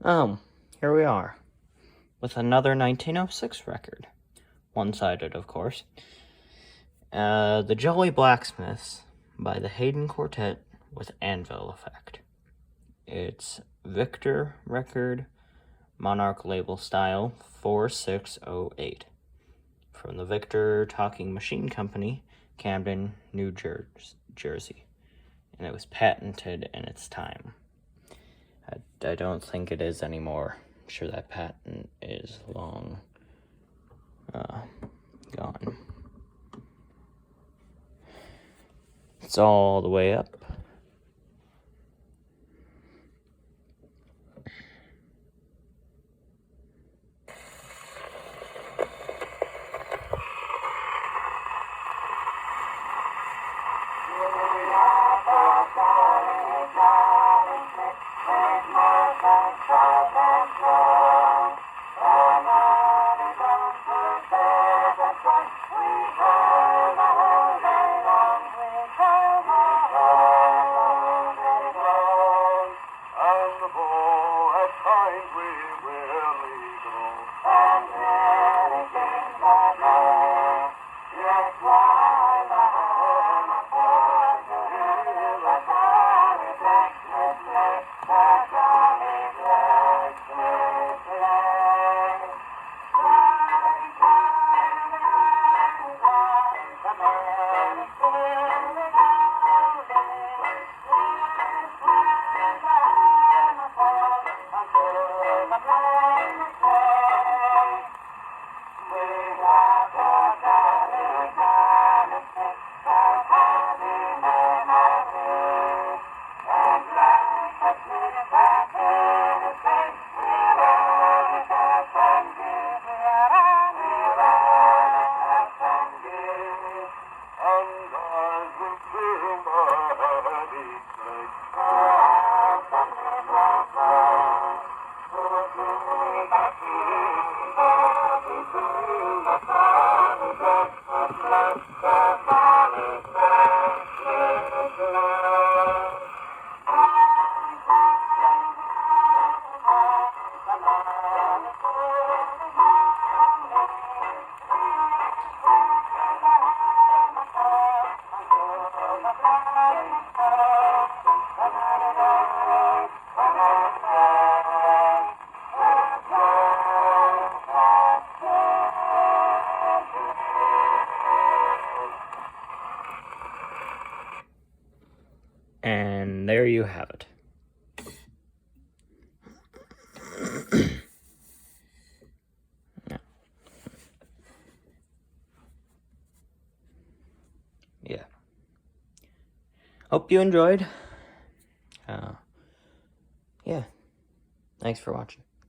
Here we are, with another 1906 record. One-sided, of course. The Jolly Blacksmiths by the Haydn Quartet with anvil effect. It's Victor record, Monarch label style 4608. From the Victor Talking Machine Company, Camden, New Jersey. And it was patented in its time. I don't think it is anymore. I'm sure that patent is long gone. It's all the way up. And there you have it. Yeah. Hope you enjoyed. Yeah. Thanks for watching.